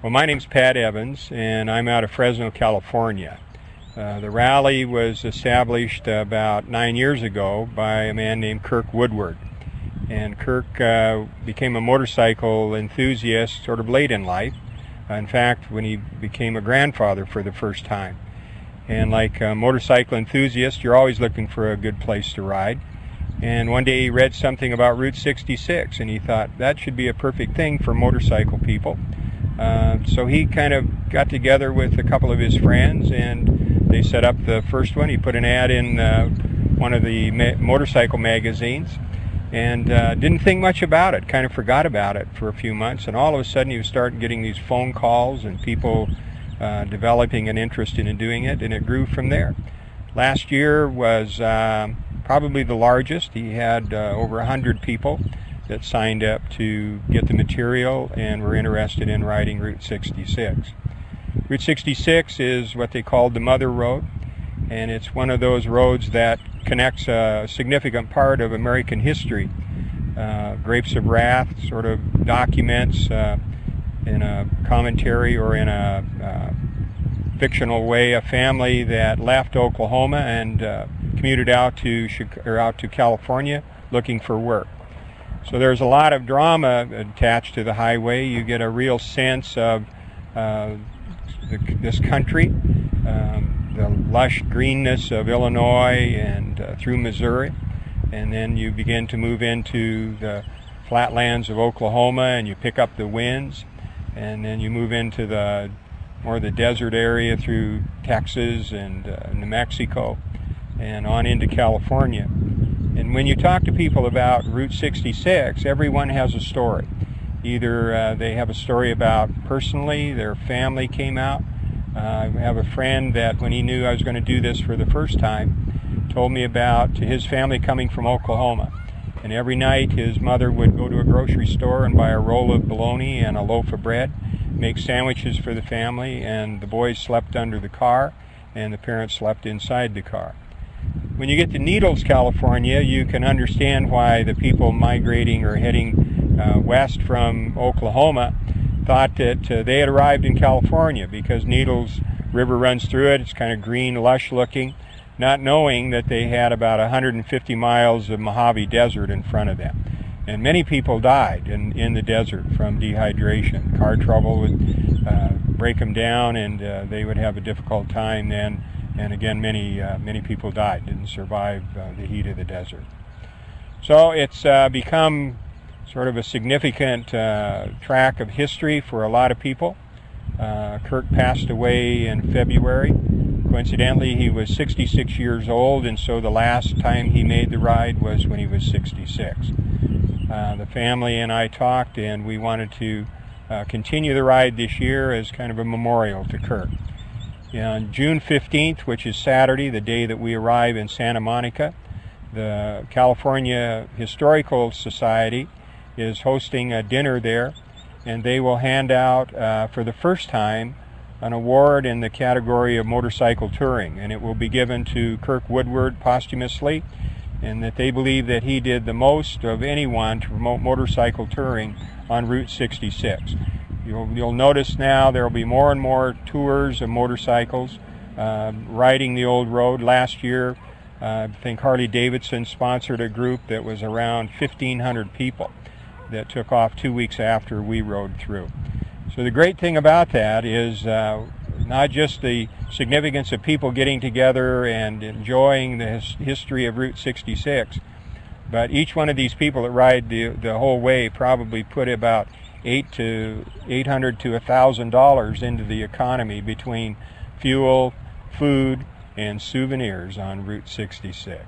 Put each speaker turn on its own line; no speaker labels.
Well, my name's Pat Evans, and I'm out of Fresno, California. The rally was established about 9 years ago by a man named Kirk Woodward. And Kirk became a motorcycle enthusiast sort of late in life. In fact, when he became a grandfather for the first time. And like a motorcycle enthusiast, you're always looking for a good place to ride. And one day he read something about Route 66, and he thought that should be a perfect thing for motorcycle people. So he kind of got together with a couple of his friends, and they set up the first one. He put an ad in one of the motorcycle magazines, and didn't think much about it, kind of forgot about it for a few months, and all of a sudden he was starting getting these phone calls and people developing an interest in doing it, and it grew from there. Last year was probably the largest. He had over 100 people that signed up to get the material and were interested in riding Route 66. Route 66 is what they called the Mother Road, and it's one of those roads that connects a significant part of American history. Grapes of Wrath sort of documents in a commentary or in a fictional way a family that left Oklahoma and commuted out to California looking for work. So there's a lot of drama attached to the highway. You get a real sense of this country, the lush greenness of Illinois and through Missouri, and then you begin to move into the flatlands of Oklahoma and you pick up the winds, and then you move into the more the desert area through Texas and New Mexico and on into California. And when you talk to people about Route 66, everyone has a story. Either they have a story about personally, their family came out. I have a friend that when he knew I was going to do this for the first time, told me about his family coming from Oklahoma. And every night his mother would go to a grocery store and buy a roll of bologna and a loaf of bread, make sandwiches for the family, and the boys slept under the car and the parents slept inside the car. When you get to Needles, California, you can understand why the people migrating or heading west from Oklahoma thought that they had arrived in California, because Needles River runs through it. It's kind of green, lush looking, not knowing that they had about 150 miles of Mojave Desert in front of them. And many people died in the desert from dehydration. Car trouble would break them down, and they would have a difficult time then. And again, many people died, didn't survive the heat of the desert. So it's become sort of a significant track of history for a lot of people. Kirk passed away in February. Coincidentally, he was 66 years old, and so the last time he made the ride was when he was 66. The family and I talked, and we wanted to continue the ride this year as kind of a memorial to Kirk. On June 15th, which is Saturday, the day that we arrive in Santa Monica, the California Historical Society is hosting a dinner there, and they will hand out, for the first time, an award in the category of motorcycle touring, and it will be given to Kirk Woodward posthumously, and that they believe that he did the most of anyone to promote motorcycle touring on Route 66. You'll notice now there will be more and more tours of motorcycles riding the old road. Last year, I think Harley-Davidson sponsored a group that was around 1,500 people that took off 2 weeks after we rode through. So the great thing about that is not just the significance of people getting together and enjoying the history of Route 66, but each one of these people that ride the whole way probably put about $800 to $1,000 into the economy between fuel, food, and souvenirs on Route 66.